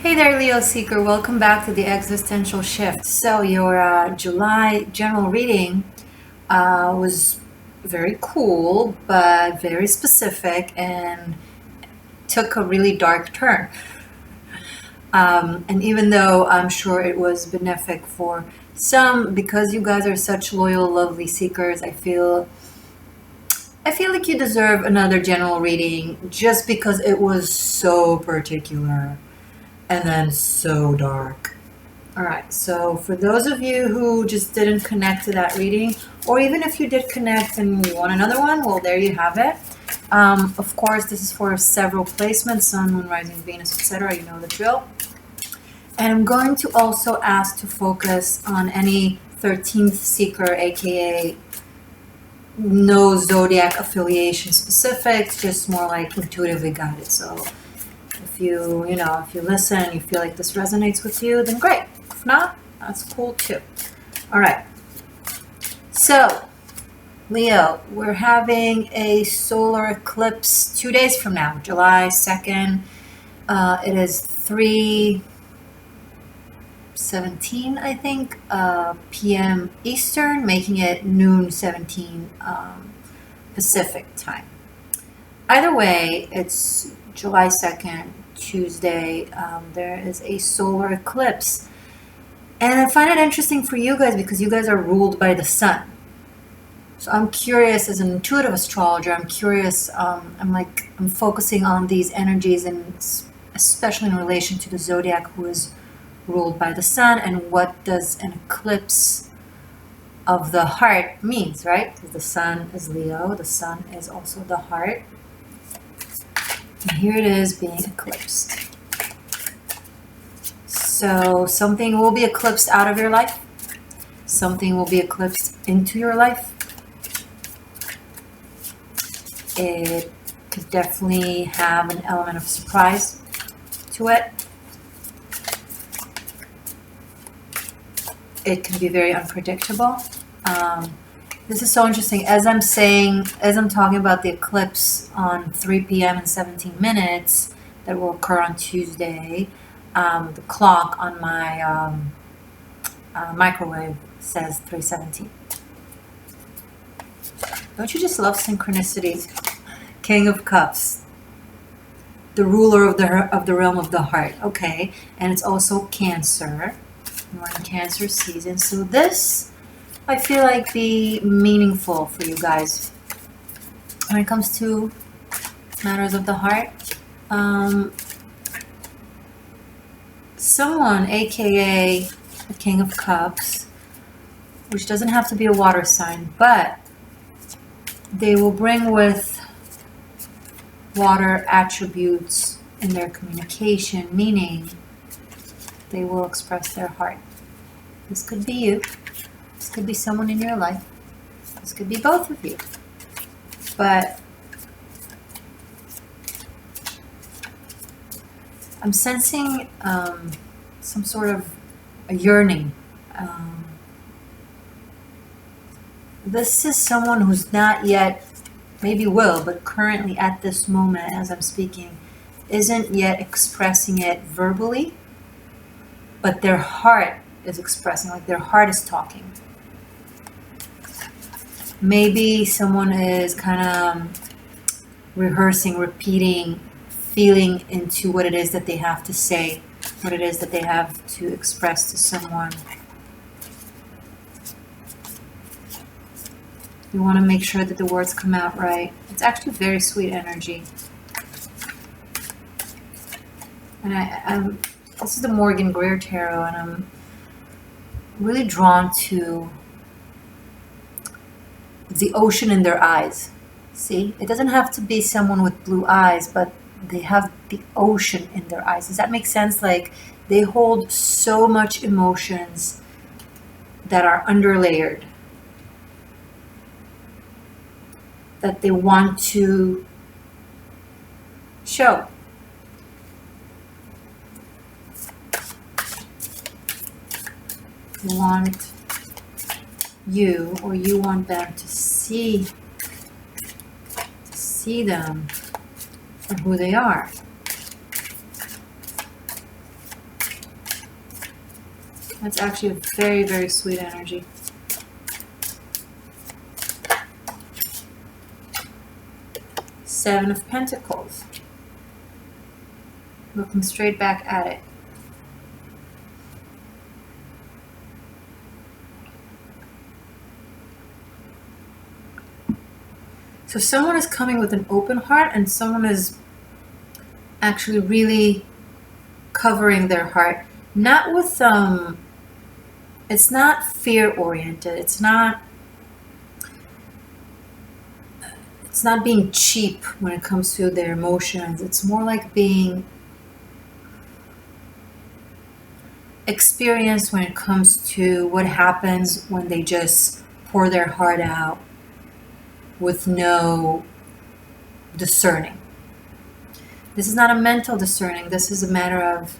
Hey there, Leo Seeker. Welcome back to the Existential Shift. So, your July general reading was very cool, but very specific and took a really dark turn. And even though I'm sure it was benefic for some, because you guys are such loyal, lovely seekers, I feel like you deserve another general reading just because it was so particular and then so dark. All right, so for those of you who just didn't connect to that reading, or even if you did connect and you want another one, well, there you have it. Of course, this is for several placements, Sun, Moon, Rising, Venus, etc. You know the drill. And I'm going to also ask to focus on any 13th seeker, aka no zodiac affiliation specific, just more like intuitively guided. So if you listen and you feel like this resonates with you, then great. If not, that's cool too. All right. So, Leo, we're having a solar eclipse 2 days from now, July 2nd. It is 3:17, I think, p.m. Eastern, making it noon 17 Pacific time. Either way, it's July 2nd, Tuesday. There is a solar eclipse. And I find it interesting for you guys because you guys are ruled by the sun. So I'm curious, as an intuitive astrologer, I'm curious, I'm focusing on these energies, and especially in relation to the zodiac who is ruled by the sun, and what does an eclipse of the heart means, right? Because the sun is Leo, the sun is also the heart. And here it is being eclipsed. So something will be eclipsed out of your life. Something will be eclipsed into your life. It could definitely have an element of surprise to it. It can be very unpredictable. This is so interesting. As I'm talking about the eclipse on 3 p.m. and 17 minutes that will occur on Tuesday, the clock on my microwave says 3:17. Don't you just love synchronicities? King of Cups, the ruler of the realm of the heart. Okay, and it's also Cancer. We're in Cancer season, so this, I feel like, be meaningful for you guys when it comes to matters of the heart. Someone, aka the King of Cups, which doesn't have to be a water sign, but they will bring with water attributes in their communication, meaning they will express their heart. This could be you. This could be someone in your life. This could be both of you. But I'm sensing some sort of a yearning. This is someone who's not yet, maybe will, but currently at this moment as I'm speaking, isn't yet expressing it verbally, but their heart is expressing, like their heart is talking. Maybe someone is kind of rehearsing, repeating, feeling into what it is that they have to say, what it is that they have to express to someone. You want to make sure that the words come out right. It's actually very sweet energy. And this is the Morgan Greer Tarot, and I'm really drawn to the ocean in their eyes. See, it doesn't have to be someone with blue eyes, but they have the ocean in their eyes. Does that make sense? Like, they hold so much emotions that are underlayered, that they want to show. You want you, or you want them to see them for who they are. That's actually a very, very sweet energy. Seven of Pentacles. Looking straight back at it. So someone is coming with an open heart, and someone is actually really covering their heart. Not with, it's not fear-oriented. It's not being cheap when it comes to their emotions. It's more like being experienced when it comes to what happens when they just pour their heart out with no discerning. This is not a mental discerning. This is a matter of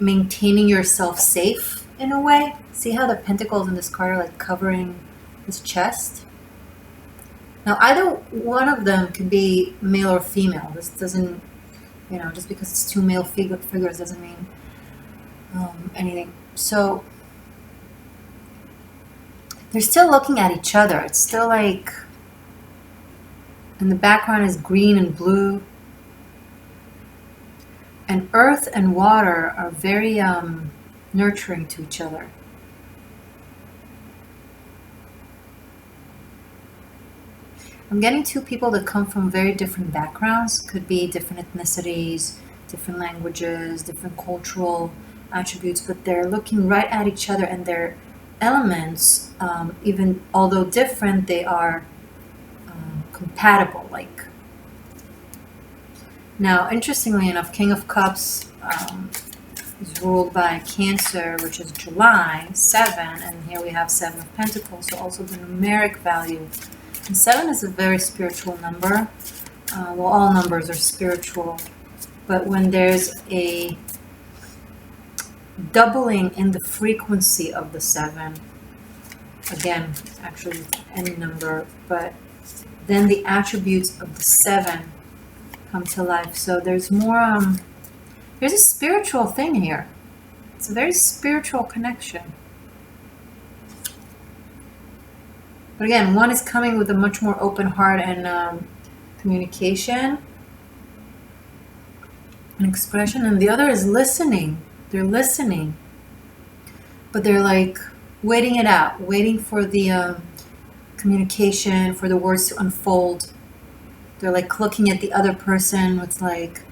maintaining yourself safe in a way. See how the pentacles in this card are like covering his chest? Now, either one of them can be male or female. This doesn't, you know, just because it's two male figures doesn't mean anything. So they're still looking at each other. It's still like, in the background is green and blue. And earth and water are very nurturing to each other. I'm getting two people that come from very different backgrounds. Could be different ethnicities, different languages, different cultural attributes, but they're looking right at each other, and their elements, even although different, they are compatible. Like, now, interestingly enough, King of Cups is ruled by Cancer, which is July 7, and here we have 7 of Pentacles, so also the numeric value. And 7 is a very spiritual number. Well, all numbers are spiritual, but when there's a doubling in the frequency of the 7, again, actually any number, but then the attributes of the 7 come to life. So there's more, there's a spiritual thing here. It's a very spiritual connection. But again, one is coming with a much more open heart and communication and expression, and the other is listening. They're listening, but they're like waiting it out, waiting for the communication, for the words to unfold. They're like looking at the other person with like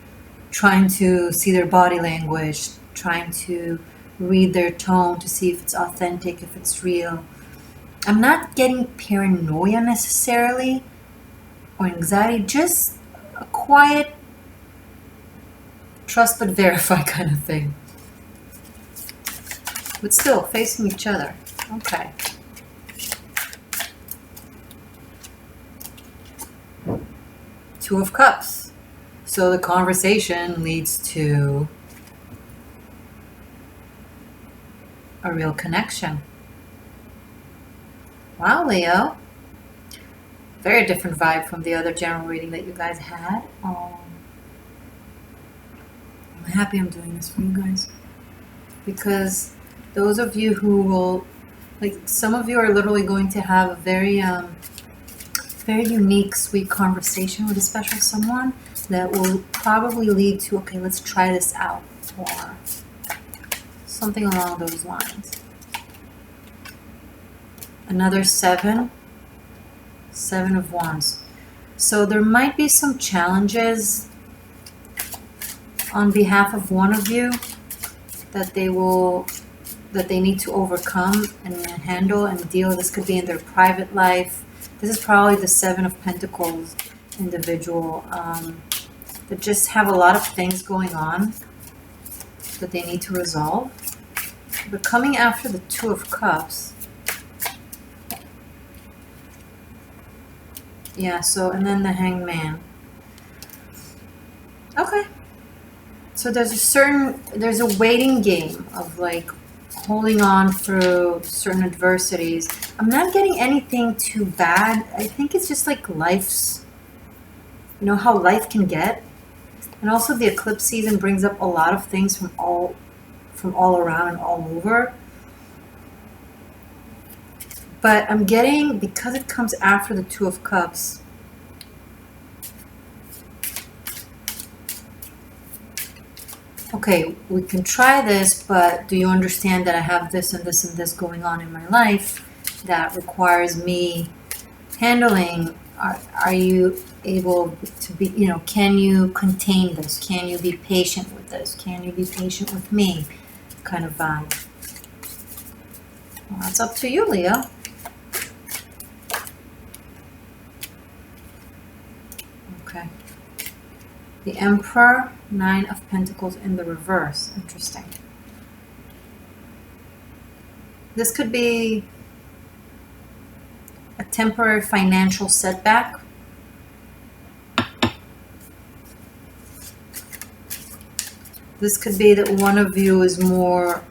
trying to see their body language, trying to read their tone to see if it's authentic, if it's real. I'm not getting paranoia necessarily or anxiety, just a quiet trust but verify kind of thing. But still facing each other. Okay. Two of Cups. So the conversation leads to a real connection. Wow, Leo. Very different vibe from the other general reading that you guys had. I'm happy I'm doing this for you guys. Because those of you who will, like, some of you are literally going to have a very, very unique, sweet conversation with a special someone that will probably lead to, okay, let's try this out, or something along those lines. Another 7 of Wands. So there might be some challenges on behalf of one of you that they need to overcome and handle and deal. This could be in their private life. This is probably the 7 of Pentacles individual that just have a lot of things going on that they need to resolve. But coming after the 2 of Cups, yeah, so, and then the Hangman. Okay. So there's a waiting game of like holding on through certain adversities. I'm not getting anything too bad. I think it's just like life's, you know, how life can get. And also the eclipse season brings up a lot of things from all from all around and all over. But I'm getting, because it comes after the Two of Cups, okay, we can try this, but do you understand that I have this and this and this going on in my life that requires me handling? Are you able to be, you know, can you contain this? Can you be patient with this? Can you be patient with me? Kind of vibe. Well, that's up to you, Leo. Okay. The Emperor, Nine of Pentacles in the reverse. Interesting. This could be a temporary financial setback. This could be that one of you is more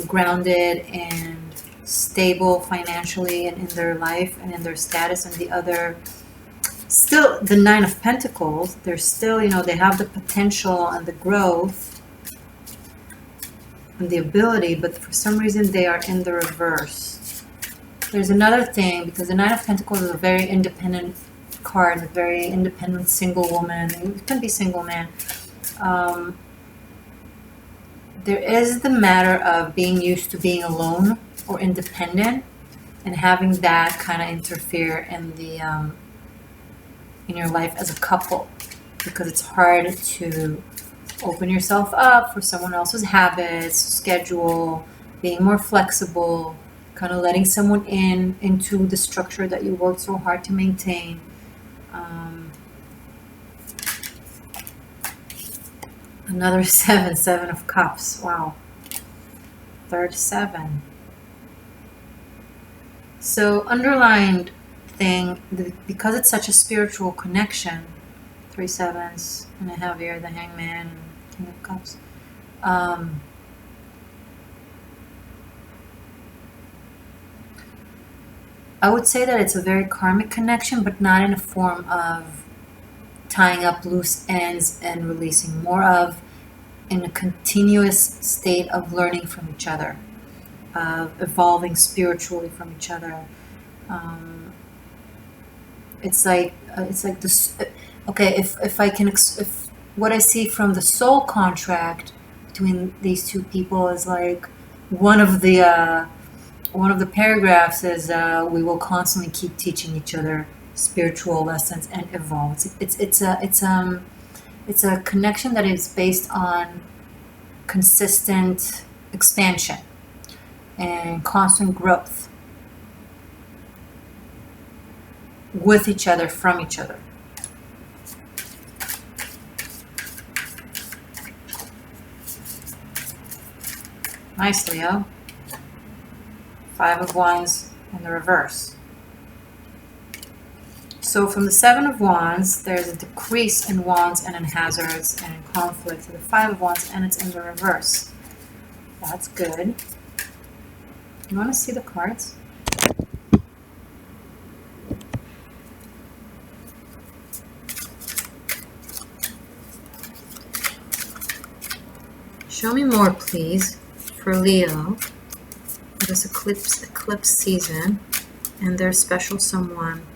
grounded and stable financially and in their life and in their status, and the other, still the Nine of Pentacles, they're still, you know, they have the potential and the growth and the ability, but for some reason they are in the reverse. There's another thing, because the Nine of Pentacles is a very independent card, a very independent single woman. It can be single man. There is the matter of being used to being alone or independent, and having that kind of interfere in the in your life as a couple, because it's hard to open yourself up for someone else's habits, schedule, being more flexible, kind of letting someone into the structure that you work so hard to maintain. Another Seven of Cups. Wow. Third seven. So underlined thing, because it's such a spiritual connection, 3 sevens, and I have here the Hangman and King of Cups. I would say that it's a very karmic connection, but not in a form of tying up loose ends and releasing, more of in a continuous state of learning from each other, of evolving spiritually from each other. It's like this. Okay, if I can, if what I see from the soul contract between these two people is like one of the paragraphs is we will constantly keep teaching each other spiritual lessons and evolve. It's a connection that is based on consistent expansion and constant growth with each other, from each other. Nice, Leo. 5 of Wands in the reverse. So from the 7 of Wands, there's a decrease in wands and in hazards and in conflict to the 5 of Wands, and it's in the reverse. That's good. You want to see the cards? Show me more, please, for Leo. This eclipse season and their special someone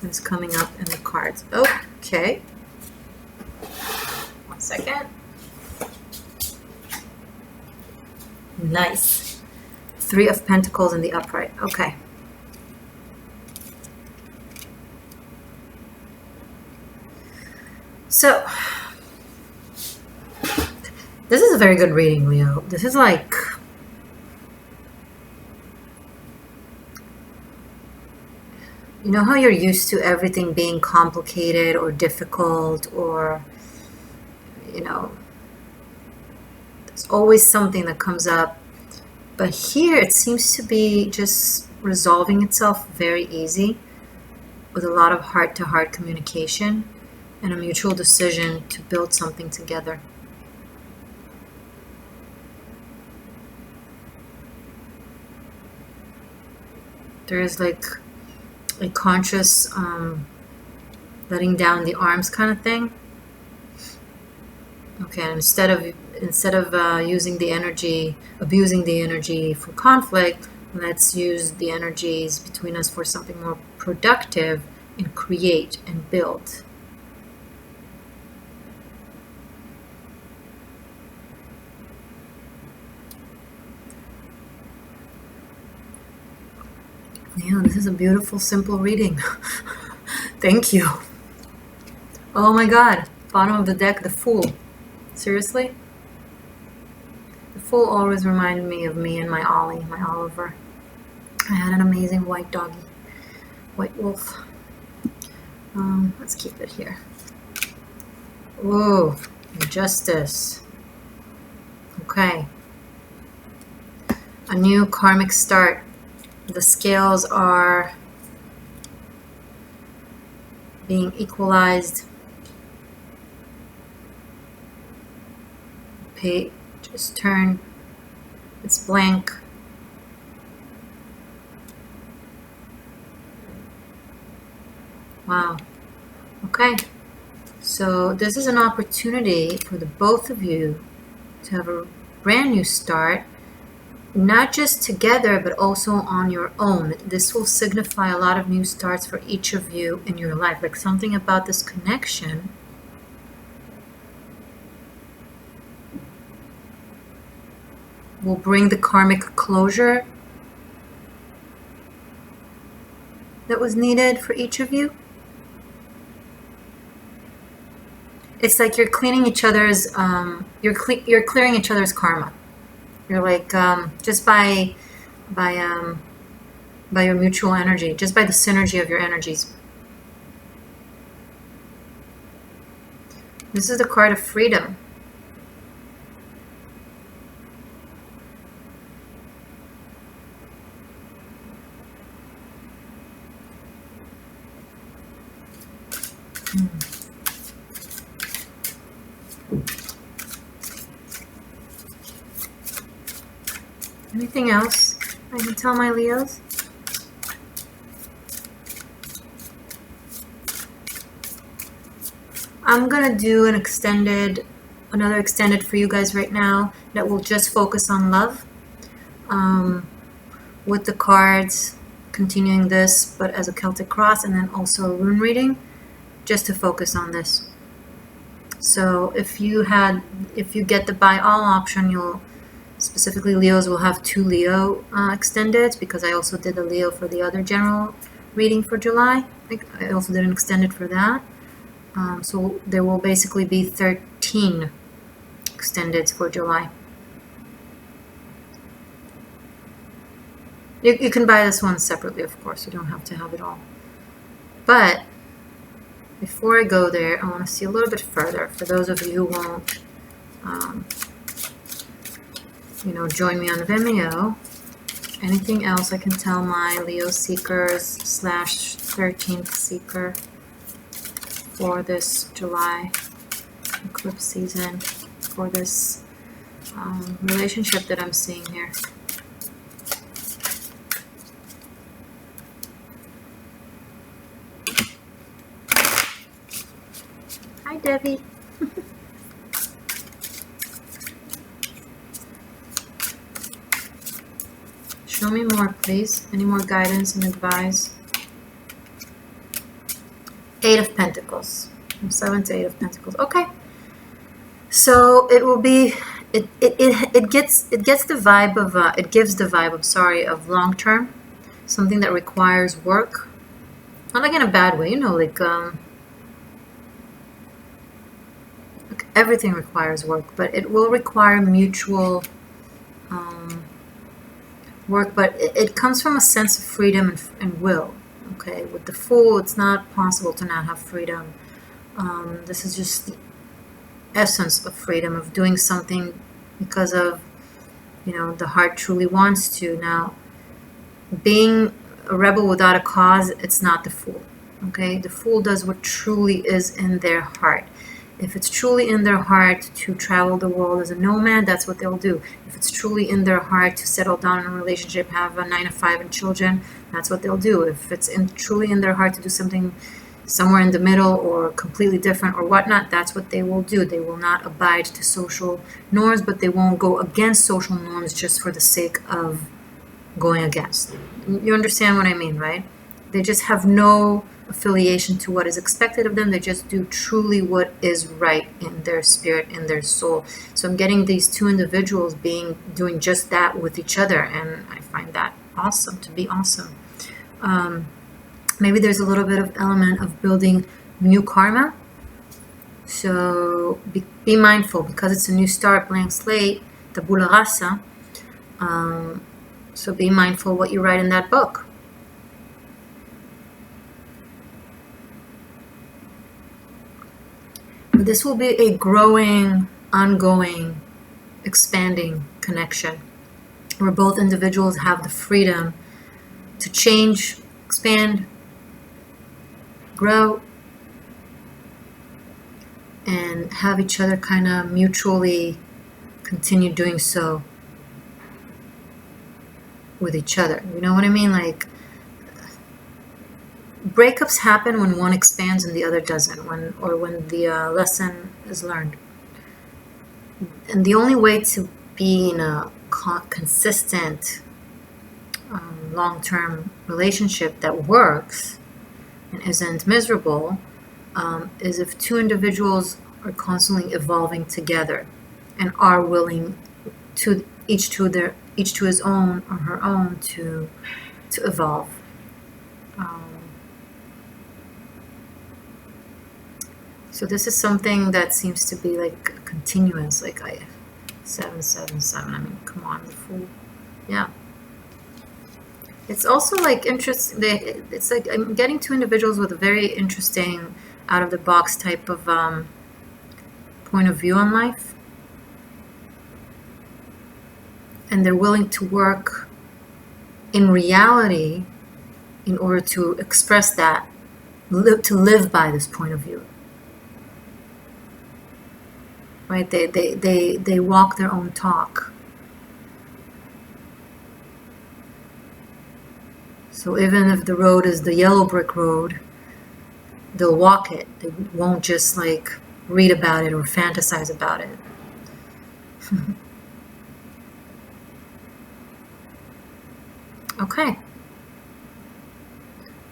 is coming up in the cards. Okay. 1 second. Nice. 3 of Pentacles in the upright. Okay. So, this is a very good reading, Leo. This is like, you know how you're used to everything being complicated or difficult, or, you know, there's always something that comes up. But here it seems to be just resolving itself very easy, with a lot of heart-to-heart communication and a mutual decision to build something together. There is like a conscious letting down the arms kind of thing. Okay, and instead of using the energy, abusing the energy for conflict, let's use the energies between us for something more productive and create and build. Yeah, this is a beautiful, simple reading. Thank you. Oh my God, bottom of the deck, the Fool. Seriously? The Fool always reminded me of me and my Ollie, my Oliver. I had an amazing white doggy, white wolf. Let's keep it here. Ooh, Justice. Okay. A new karmic start. The scales are being equalized. Page just turn. It's blank. Wow. Okay. So this is an opportunity for the both of you to have a brand new start, not just together, but also on your own. This will signify a lot of new starts for each of you in your life. Like something about this connection will bring the karmic closure that was needed for each of you. It's like you're cleaning each other's, you're clearing each other's karma. You're like, just by your mutual energy, just by the synergy of your energies. This is the card of freedom. Anything else I can tell my Leos? I'm gonna do another extended for you guys right now that will just focus on love. With the cards, continuing this, but as a Celtic cross, and then also a rune reading, just to focus on this. So if you get the buy all option, specifically Leos will have 2 Leo extended, because I also did a Leo for the other general reading for July. I also did an extended for that. So there will basically be 13 extendeds for July. You can buy this one separately, of course. You don't have to have it all. But before I go there, I want to see a little bit further. For those of you who won't, join me on Vimeo. Anything else I can tell my Leo seekers / 13th seeker for this July eclipse season, for this relationship that I'm seeing here? Hi, Debbie. Show me more, please. Any more guidance and advice? 8 of Pentacles. From 7 to 8 of Pentacles. Okay. So it will be. It gets the vibe of. It gives the vibe. I'm sorry, of long term, something that requires work. Not like in a bad way, like everything requires work, but it will require mutual work, but it comes from a sense of freedom and will. Okay, with the Fool, it's not possible to not have freedom. This is just the essence of freedom, of doing something because of, the heart truly wants to. Now, being a rebel without a cause, it's not the Fool. Okay, the Fool does what truly is in their heart. If it's truly in their heart to travel the world as a nomad, that's what they'll do. If it's truly in their heart to settle down in a relationship, have a 9 to 5 and children, that's what they'll do. If it's truly in their heart to do something somewhere in the middle or completely different or whatnot, that's what they will do. They will not abide to social norms, but they won't go against social norms just for the sake of going against. You understand what I mean, right? They just have no affiliation to what is expected of them. They just do truly what is right in their spirit, in their soul. So I'm getting these two individuals doing just that with each other, and I find that awesome, to be awesome. Maybe there's a little bit of element of building new karma. So be mindful, because it's a new start, blank slate, tabula rasa. So be mindful what you write in that book. This will be a growing, ongoing, expanding connection where both individuals have the freedom to change, expand, grow, and have each other kind of mutually continue doing so with each other. You know what I mean? Like, breakups happen when one expands and the other doesn't, when the lesson is learned. And the only way to be in a consistent, long-term relationship that works and isn't miserable is if two individuals are constantly evolving together and are willing to each to his own or her own to evolve. So this is something that seems to be like continuous, like 777. I mean, come on, the fool. Yeah. It's also like interesting. It's like I'm getting two individuals with a very interesting, out of the box type of point of view on life, and they're willing to work in reality in order to express that, to live by this point of view. Right? They walk their own talk. So even if the road is the yellow brick road, they'll walk it. They won't just like read about it or fantasize about it. Okay.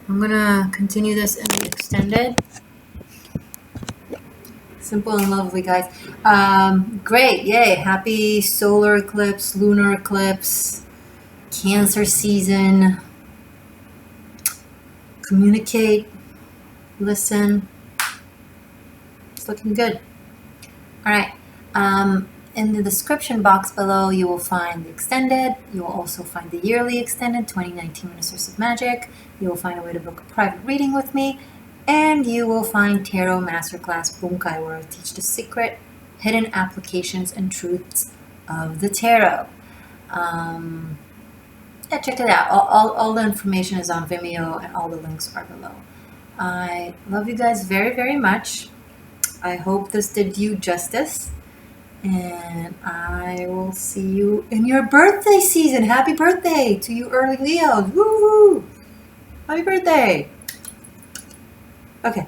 I'm gonna continue this in the extended. Simple and lovely, guys. Great, yay. Happy solar eclipse, lunar eclipse, Cancer season. Communicate, listen. It's looking good. All right. In the description box below, you will find the extended. You will also find the yearly extended, 2019 Ministers of Magic. You will find a way to book a private reading with me. And you will find Tarot Masterclass Bunkai, where I teach the secret, hidden applications and truths of the tarot. Yeah, check it out. All the information is on Vimeo, and all the links are below. I love you guys very, very much. I hope this did you justice. And I will see you in your birthday season. Happy birthday to you early Leos. Woo! Happy birthday. Okay.